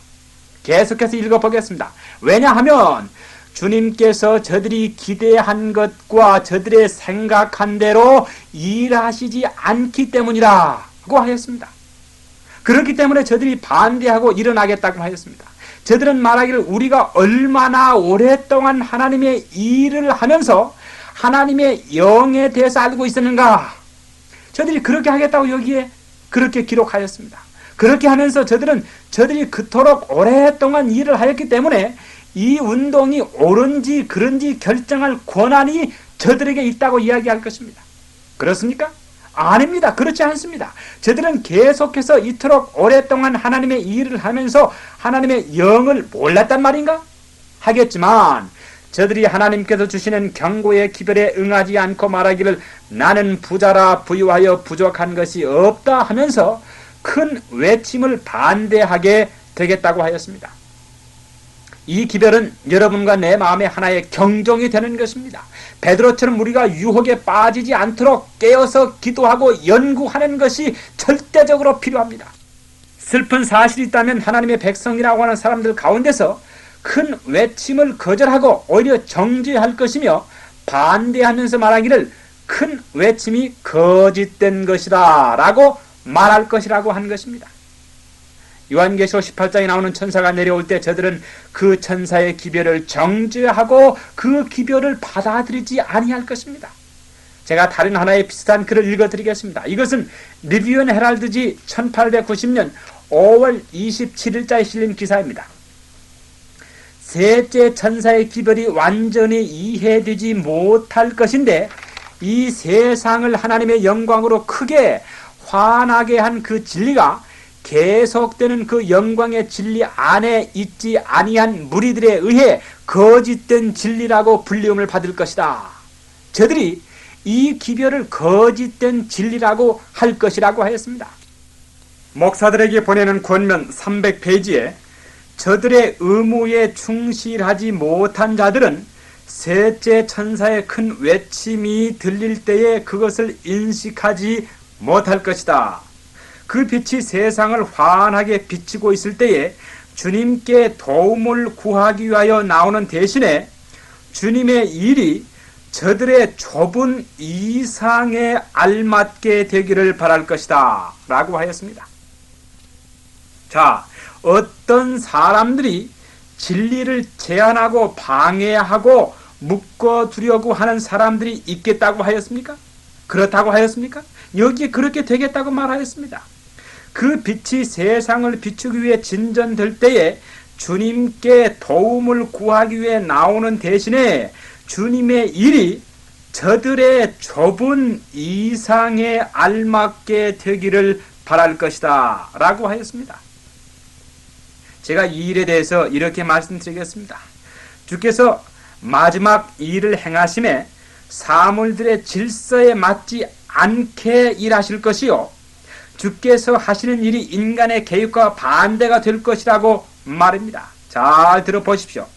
계속해서 읽어보겠습니다. 왜냐하면 주님께서 저들이 기대한 것과 저들의 생각한 대로 일하시지 않기 때문이라고 하였습니다. 그렇기 때문에 저들이 반대하고 일어나겠다고 하였습니다. 저들은 말하기를 우리가 얼마나 오랫동안 하나님의 일을 하면서 하나님의 영에 대해서 알고 있었는가. 저들이 그렇게 하겠다고 여기에 그렇게 기록하였습니다. 그렇게 하면서 저들이 그토록 오랫동안 일을 하였기 때문에 이 운동이 옳은지 그른지 결정할 권한이 저들에게 있다고 이야기할 것입니다. 그렇습니까? 아닙니다. 그렇지 않습니다. 저들은 계속해서 이토록 오랫동안 하나님의 일을 하면서 하나님의 영을 몰랐단 말인가? 하겠지만 저들이 하나님께서 주시는 경고의 기별에 응하지 않고 말하기를 나는 부자라 부유하여 부족한 것이 없다 하면서 큰 외침을 반대하게 되겠다고 하였습니다. 이 기별은 여러분과 내 마음의 하나의 경종이 되는 것입니다. 베드로처럼 우리가 유혹에 빠지지 않도록 깨어서 기도하고 연구하는 것이 절대적으로 필요합니다. 슬픈 사실이 있다면 하나님의 백성이라고 하는 사람들 가운데서 큰 외침을 거절하고 오히려 정죄할 것이며 반대하면서 말하기를 큰 외침이 거짓된 것이다 라고 말할 것이라고 한 것입니다. 요한계시록 18장에 나오는 천사가 내려올 때 저들은 그 천사의 기별을 정죄하고 그 기별을 받아들이지 아니할 것입니다. 제가 다른 하나의 비슷한 글을 읽어드리겠습니다. 이것은 리뷰 앤 헤럴드지 1890년 5월 27일자에 실린 기사입니다. 셋째 천사의 기별이 완전히 이해되지 못할 것인데 이 세상을 하나님의 영광으로 크게 환하게 한 그 진리가 계속되는 그 영광의 진리 안에 있지 아니한 무리들에 의해 거짓된 진리라고 불리움을 받을 것이다. 저들이 이 기별을 거짓된 진리라고 할 것이라고 하였습니다. 목사들에게 보내는 권면 300페이지에 저들의 의무에 충실하지 못한 자들은 셋째 천사의 큰 외침이 들릴 때에 그것을 인식하지 못할 것이다. 그 빛이 세상을 환하게 비치고 있을 때에 주님께 도움을 구하기 위하여 나오는 대신에 주님의 일이 저들의 좁은 이상에 알맞게 되기를 바랄 것이다 라고 하였습니다. 자, 어떤 사람들이 진리를 제한하고 방해하고 묶어두려고 하는 사람들이 있겠다고 하였습니까? 그렇다고 하였습니까? 여기에 그렇게 되겠다고 말하였습니다. 그 빛이 세상을 비추기 위해 진전될 때에 주님께 도움을 구하기 위해 나오는 대신에 주님의 일이 저들의 좁은 이상에 알맞게 되기를 바랄 것이다 라고 하였습니다. 제가 이 일에 대해서 이렇게 말씀드리겠습니다. 주께서 마지막 일을 행하심에 사물들의 질서에 맞지 않게 일하실 것이요, 주께서 하시는 일이 인간의 계획과 반대가 될 것이라고 말입니다. 잘 들어보십시오.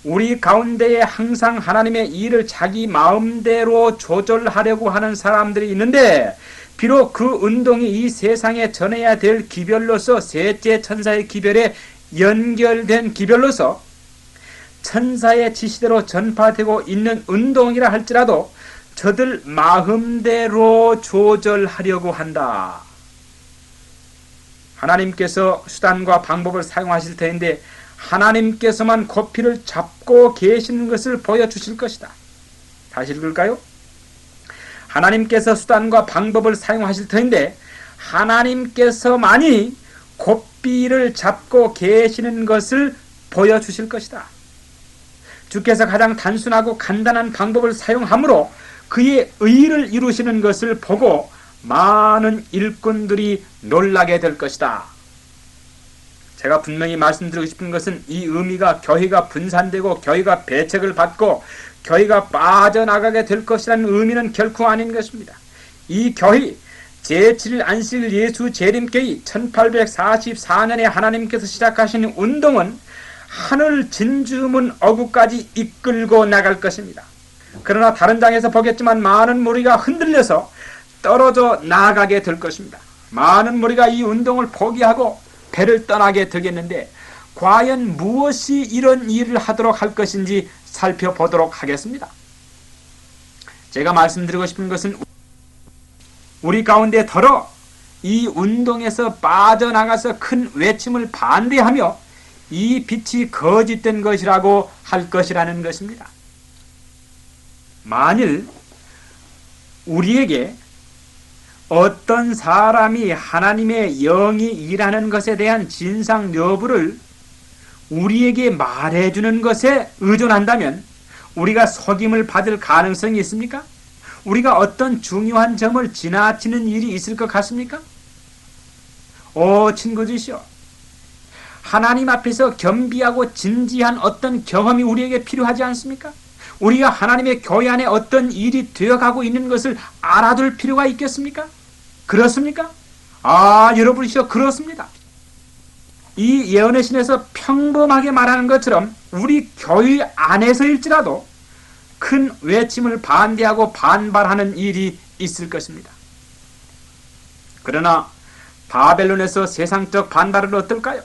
우리 가운데에 항상 하나님의 일을 자기 마음대로 조절하려고 하는 사람들이 있는데, 비록 그 운동이 이 세상에 전해야 될 기별로서 셋째 천사의 기별에 연결된 기별로서 천사의 지시대로 전파되고 있는 운동이라 할지라도 저들 마음대로 조절하려고 한다. 하나님께서 수단과 방법을 사용하실 터인데 하나님께서만 고피를 잡고 계시는 것을 보여주실 것이다. 다시 읽을까요? 하나님께서 수단과 방법을 사용하실 터인데 하나님께서만이 고삐를 잡고 계시는 것을 보여주실 것이다. 주께서 가장 단순하고 간단한 방법을 사용함으로 그의 의를 이루시는 것을 보고 많은 일꾼들이 놀라게 될 것이다. 제가 분명히 말씀드리고 싶은 것은 이 의미가 교회가 분산되고 교회가 배척을 받고 교회가 빠져나가게 될 것이라는 의미는 결코 아닌 것입니다. 이 교회 제7일 안식일 예수 재림교회 1844년에 하나님께서 시작하신 운동은 하늘 진주문 어구까지 이끌고 나갈 것입니다. 그러나 다른 장에서 보겠지만 많은 무리가 흔들려서 떨어져 나가게 될 것입니다. 많은 무리가 이 운동을 포기하고 배를 떠나게 되겠는데 과연 무엇이 이런 일을 하도록 할 것인지 살펴보도록 하겠습니다. 제가 말씀드리고 싶은 것은 우리 가운데 더러 이 운동에서 빠져나가서 큰 외침을 반대하며 이 빛이 거짓된 것이라고 할 것이라는 것입니다. 만일 우리에게 어떤 사람이 하나님의 영이 일하는 것에 대한 진상 여부를 우리에게 말해주는 것에 의존한다면 우리가 속임을 받을 가능성이 있습니까? 우리가 어떤 중요한 점을 지나치는 일이 있을 것 같습니까? 친구들이시여, 하나님 앞에서 겸비하고 진지한 어떤 경험이 우리에게 필요하지 않습니까? 우리가 하나님의 교회 안에 어떤 일이 되어가고 있는 것을 알아둘 필요가 있겠습니까? 그렇습니까? 여러분이시여, 그렇습니다. 이 예언의 신에서 평범하게 말하는 것처럼 우리 교회 안에서일지라도 큰 외침을 반대하고 반발하는 일이 있을 것입니다. 그러나 바벨론에서 세상적 반발은 어떨까요?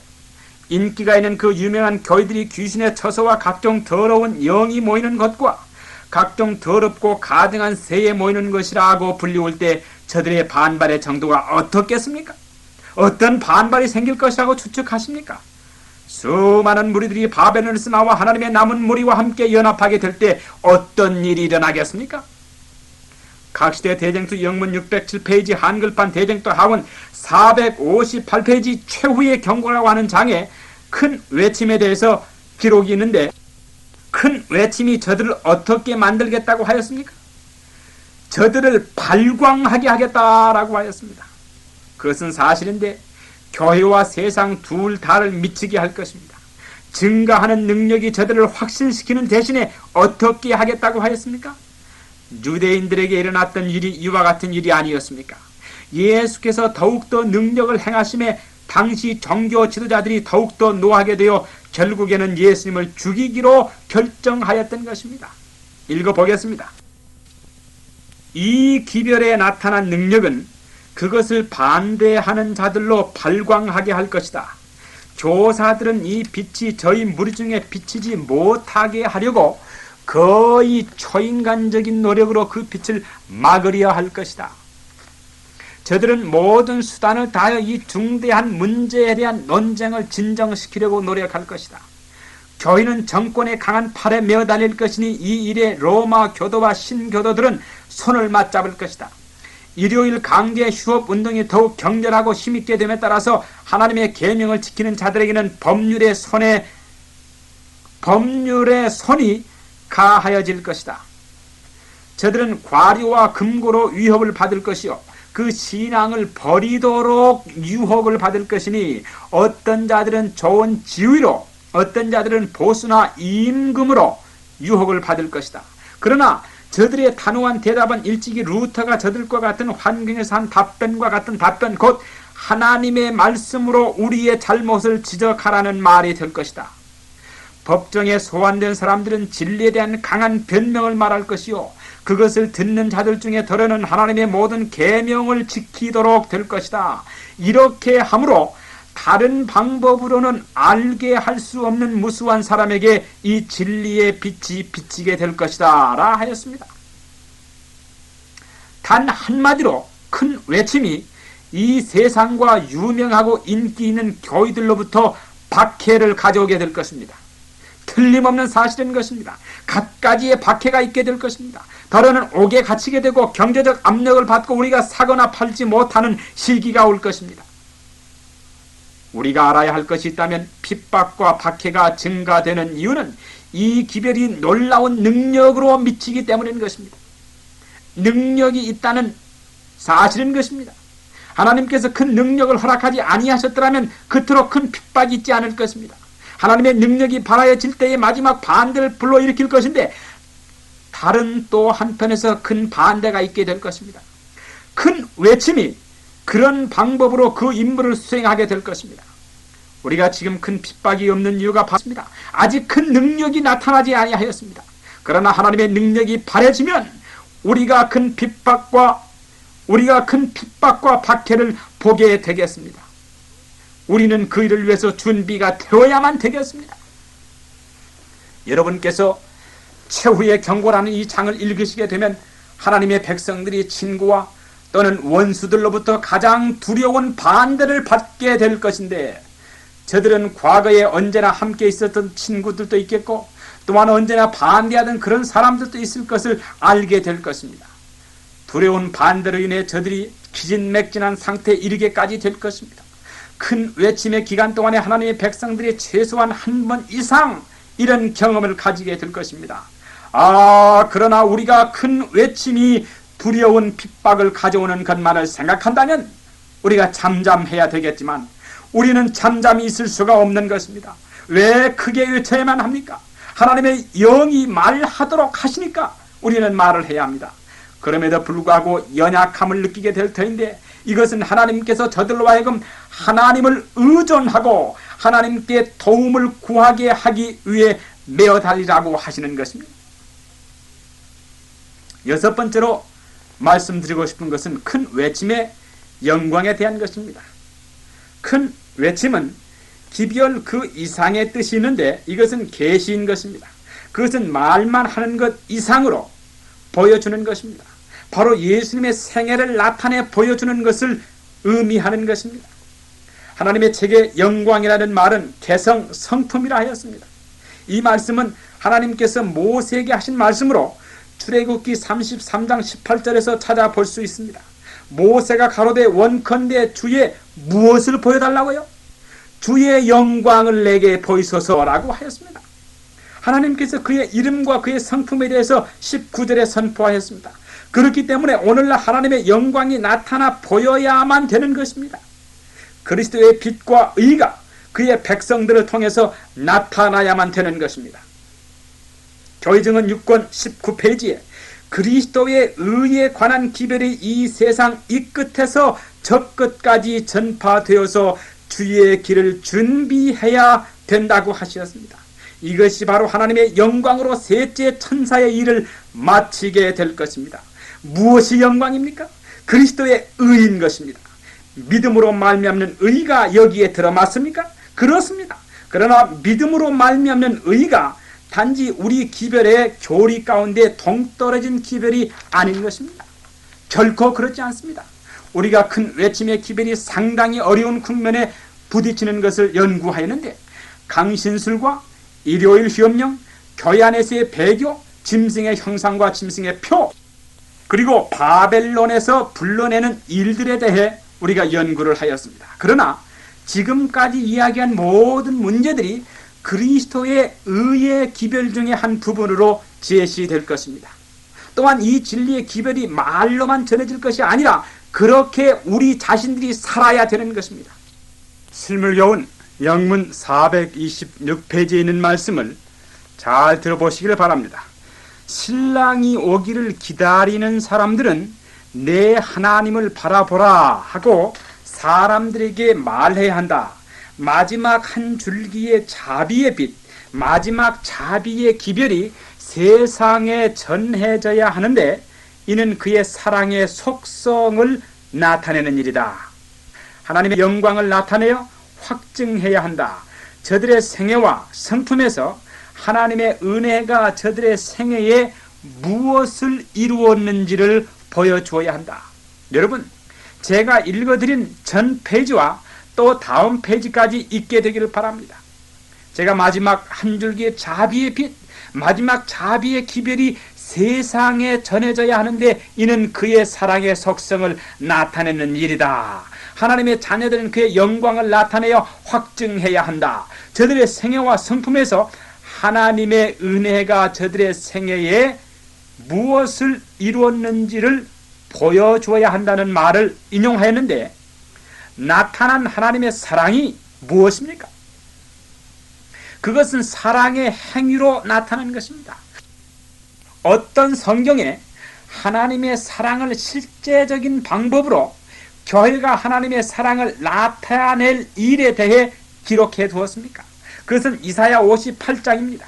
인기가 있는 그 유명한 교회들이 귀신의 처소와 각종 더러운 영이 모이는 것과 각종 더럽고 가증한 새에 모이는 것이라고 불리울 때 저들의 반발의 정도가 어떻겠습니까? 어떤 반발이 생길 것이라고 추측하십니까? 수많은 무리들이 바벨론에서 나와 하나님의 남은 무리와 함께 연합하게 될 때 어떤 일이 일어나겠습니까? 각시대 대쟁투 영문 607페이지 한글판 대쟁투 하원 458페이지 최후의 경고라고 하는 장에 큰 외침에 대해서 기록이 있는데 큰 외침이 저들을 어떻게 만들겠다고 하였습니까? 저들을 발광하게 하겠다라고 하였습니다. 그것은 사실인데 교회와 세상 둘 다를 미치게 할 것입니다. 증가하는 능력이 저들을 확신시키는 대신에 어떻게 하겠다고 하였습니까? 유대인들에게 일어났던 일이 이와 같은 일이 아니었습니까? 예수께서 더욱더 능력을 행하심에 당시 종교 지도자들이 더욱더 노하게 되어 결국에는 예수님을 죽이기로 결정하였던 것입니다. 읽어보겠습니다. 이 기별에 나타난 능력은 그것을 반대하는 자들로 발광하게 할 것이다. 교사들은 이 빛이 저희 무리 중에 비치지 못하게 하려고 거의 초인간적인 노력으로 그 빛을 막으려 할 것이다. 저들은 모든 수단을 다하여 이 중대한 문제에 대한 논쟁을 진정시키려고 노력할 것이다. 교회는 정권의 강한 팔에 메어 달릴 것이니 이 일에 로마 교도와 신교도들은 손을 맞잡을 것이다. 일요일 강제 휴업 운동이 더욱 격렬하고 힘있게 됨에 따라서 하나님의 계명을 지키는 자들에게는 법률의 손이 가하여질 것이다. 저들은 과료와 금고로 위협을 받을 것이요 그 신앙을 버리도록 유혹을 받을 것이니 어떤 자들은 좋은 지위로 어떤 자들은 보수나 임금으로 유혹을 받을 것이다. 그러나 저들의 단호한 대답은 일찍이 루터가 저들과 같은 환경에서 한 답변과 같은 답변, 곧 하나님의 말씀으로 우리의 잘못을 지적하라는 말이 될 것이다. 법정에 소환된 사람들은 진리에 대한 강한 변명을 말할 것이요 그것을 듣는 자들 중에 더러는 하나님의 모든 계명을 지키도록 될 것이다. 이렇게 함으로 다른 방법으로는 알게 할 수 없는 무수한 사람에게 이 진리의 빛이 비치게 될 것이다 라 하였습니다. 단 한마디로 큰 외침이 이 세상과 유명하고 인기 있는 교회들로부터 박해를 가져오게 될 것입니다. 틀림없는 사실인 것입니다. 갖가지의 박해가 있게 될 것입니다. 더러는 옥에 갇히게 되고 경제적 압력을 받고 우리가 사거나 팔지 못하는 시기가 올 것입니다. 우리가 알아야 할 것이 있다면 핍박과 박해가 증가되는 이유는 이 기별이 놀라운 능력으로 미치기 때문인 것입니다. 능력이 있다는 사실인 것입니다. 하나님께서 큰 능력을 허락하지 아니하셨더라면 그토록 큰 핍박이 있지 않을 것입니다. 하나님의 능력이 발하여질 때의 마지막 반대를 불러일으킬 것인데 다른 또 한편에서 큰 반대가 있게 될 것입니다. 큰 외침이 그런 방법으로 그 임무를 수행하게 될 것입니다. 우리가 지금 큰 핍박이 없는 이유가 바로 아직 큰 능력이 나타나지 아니하였습니다. 그러나 하나님의 능력이 발해지면 우리가 큰 핍박과 박해를 보게 되겠습니다. 우리는 그 일을 위해서 준비가 되어야만 되겠습니다. 여러분께서 최후의 경고라는 이 장을 읽으시게 되면 하나님의 백성들이 친구와 또는 원수들로부터 가장 두려운 반대를 받게 될 것인데 저들은 과거에 언제나 함께 있었던 친구들도 있겠고 또한 언제나 반대하던 그런 사람들도 있을 것을 알게 될 것입니다. 두려운 반대로 인해 저들이 기진맥진한 상태에 이르게까지 될 것입니다. 큰 외침의 기간 동안에 하나님의 백성들이 최소한 한 번 이상 이런 경험을 가지게 될 것입니다. 그러나 우리가 큰 외침이 두려운 핍박을 가져오는 것만을 생각한다면 우리가 잠잠해야 되겠지만 우리는 잠잠히 있을 수가 없는 것입니다. 왜 크게 외쳐야만 합니까? 하나님의 영이 말하도록 하시니까 우리는 말을 해야 합니다. 그럼에도 불구하고 연약함을 느끼게 될 터인데 이것은 하나님께서 저들로 하여금 하나님을 의존하고 하나님께 도움을 구하게 하기 위해 메어 달리라고 하시는 것입니다. 여섯 번째로 말씀드리고 싶은 것은 큰 외침의 영광에 대한 것입니다. 큰 외침은 기별 그 이상의 뜻이 있는데 이것은 계시인 것입니다. 그것은 말만 하는 것 이상으로 보여주는 것입니다. 바로 예수님의 생애를 나타내 보여주는 것을 의미하는 것입니다. 하나님의 책의 영광이라는 말은 개성, 성품이라 하였습니다. 이 말씀은 하나님께서 모세에게 하신 말씀으로 출애굽기 33장 18절에서 찾아볼 수 있습니다. 모세가 가로되 원컨대 주의 무엇을 보여달라고요? 주의 영광을 내게 보이소서라고 하였습니다. 하나님께서 그의 이름과 그의 성품에 대해서 19절에 선포하였습니다. 그렇기 때문에 오늘날 하나님의 영광이 나타나 보여야만 되는 것입니다. 그리스도의 빛과 의가 그의 백성들을 통해서 나타나야만 되는 것입니다. 교회증언 6권 19페이지에 그리스도의 의에 관한 기별이 이 세상 이 끝에서 저 끝까지 전파되어서 주의 길을 준비해야 된다고 하셨습니다. 이것이 바로 하나님의 영광으로 셋째 천사의 일을 마치게 될 것입니다. 무엇이 영광입니까? 그리스도의 의인 것입니다. 믿음으로 말미암는 의가 여기에 들어맞습니까? 그렇습니다. 그러나 믿음으로 말미암는 의가 단지 우리 기별의 교리 가운데 동떨어진 기별이 아닌 것입니다. 결코 그렇지 않습니다. 우리가 큰 외침의 기별이 상당히 어려운 국면에 부딪히는 것을 연구하였는데, 강신술과 일요일 휴업령, 교회 안에서의 배교, 짐승의 형상과 짐승의 표, 그리고 바벨론에서 불러내는 일들에 대해 우리가 연구를 하였습니다. 그러나 지금까지 이야기한 모든 문제들이 그리스도의 의의 기별 중의 한 부분으로 제시될 것입니다. 또한 이 진리의 기별이 말로만 전해질 것이 아니라 그렇게 우리 자신들이 살아야 되는 것입니다. 실물교훈 영문 426페이지에 있는 말씀을 잘 들어보시길 바랍니다. 신랑이 오기를 기다리는 사람들은 내 하나님을 바라보라 하고 사람들에게 말해야 한다. 마지막 한 줄기의 자비의 빛, 마지막 자비의 기별이 세상에 전해져야 하는데, 이는 그의 사랑의 속성을 나타내는 일이다. 하나님의 영광을 나타내어 확증해야 한다. 저들의 생애와 성품에서 하나님의 은혜가 저들의 생애에 무엇을 이루었는지를 보여주어야 한다. 여러분, 제가 읽어드린 전 페이지와 또 다음 페이지까지 읽게 되기를 바랍니다. 제가 마지막 한 줄기의 자비의 빛, 마지막 자비의 기별이 세상에 전해져야 하는데, 이는 그의 사랑의 속성을 나타내는 일이다. 하나님의 자녀들은 그의 영광을 나타내어 확증해야 한다. 저들의 생애와 성품에서 하나님의 은혜가 저들의 생애에 무엇을 이루었는지를 보여주어야 한다는 말을 인용하였는데, 나타난 하나님의 사랑이 무엇입니까? 그것은 사랑의 행위로 나타난 것입니다. 어떤 성경에 하나님의 사랑을 실제적인 방법으로 교회가 하나님의 사랑을 나타낼 일에 대해 기록해 두었습니까? 그것은 이사야 58장입니다.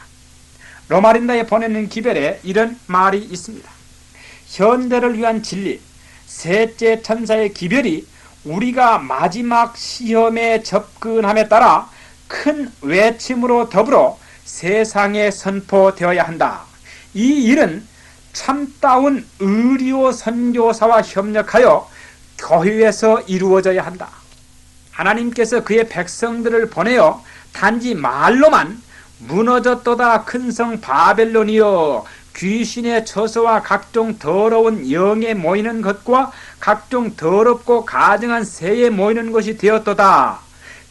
로마린다에 보내는 기별에 이런 말이 있습니다. 현대를 위한 진리, 셋째 천사의 기별이 우리가 마지막 시험에 접근함에 따라 큰 외침으로 더불어 세상에 선포되어야 한다. 이 일은 참다운 의료 선교사와 협력하여 교회에서 이루어져야 한다. 하나님께서 그의 백성들을 보내어 단지 말로만 무너졌도다 큰 성 바벨론이여, 귀신의 처소와 각종 더러운 영에 모이는 것과 각종 더럽고 가증한 새에 모이는 것이 되었도다.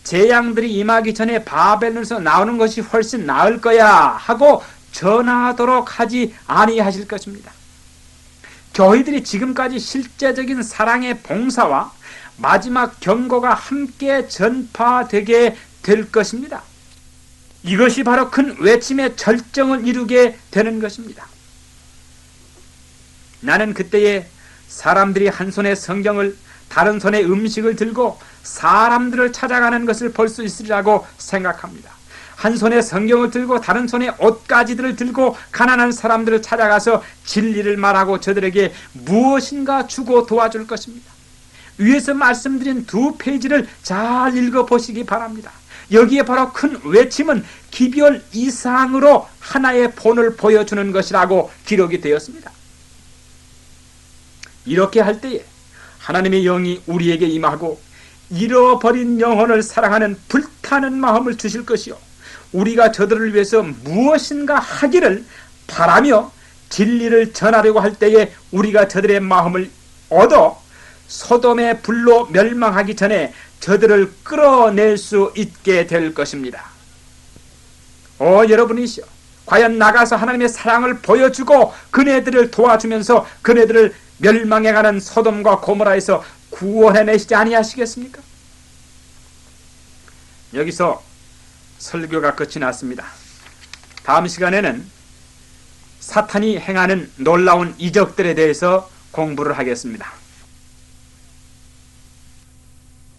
재앙들이 임하기 전에 바벨론에서 나오는 것이 훨씬 나을 거야 하고 전하도록 하지 아니하실 것입니다. 교회들이 지금까지 실제적인 사랑의 봉사와 마지막 경고가 함께 전파되게 될 것입니다. 이것이 바로 큰 외침의 절정을 이루게 되는 것입니다. 나는 그때에 사람들이 한 손에 성경을 다른 손에 음식을 들고 사람들을 찾아가는 것을 볼 수 있으리라고 생각합니다. 한 손에 성경을 들고 다른 손에 옷가지들을 들고 가난한 사람들을 찾아가서 진리를 말하고 저들에게 무엇인가 주고 도와줄 것입니다. 위에서 말씀드린 두 페이지를 잘 읽어보시기 바랍니다. 여기에 바로 큰 외침은 기별 이상으로 하나의 본을 보여주는 것이라고 기록이 되었습니다. 이렇게 할 때에 하나님의 영이 우리에게 임하고 잃어버린 영혼을 사랑하는 불타는 마음을 주실 것이요, 우리가 저들을 위해서 무엇인가 하기를 바라며 진리를 전하려고 할 때에 우리가 저들의 마음을 얻어 소돔의 불로 멸망하기 전에 저들을 끌어낼 수 있게 될 것입니다. 여러분이시여, 과연 나가서 하나님의 사랑을 보여주고 그네들을 도와주면서 그네들을 멸망해가는 소돔과 고모라에서 구원해내시지 아니하시겠습니까? 여기서 설교가 끝이 났습니다. 다음 시간에는 사탄이 행하는 놀라운 이적들에 대해서 공부를 하겠습니다.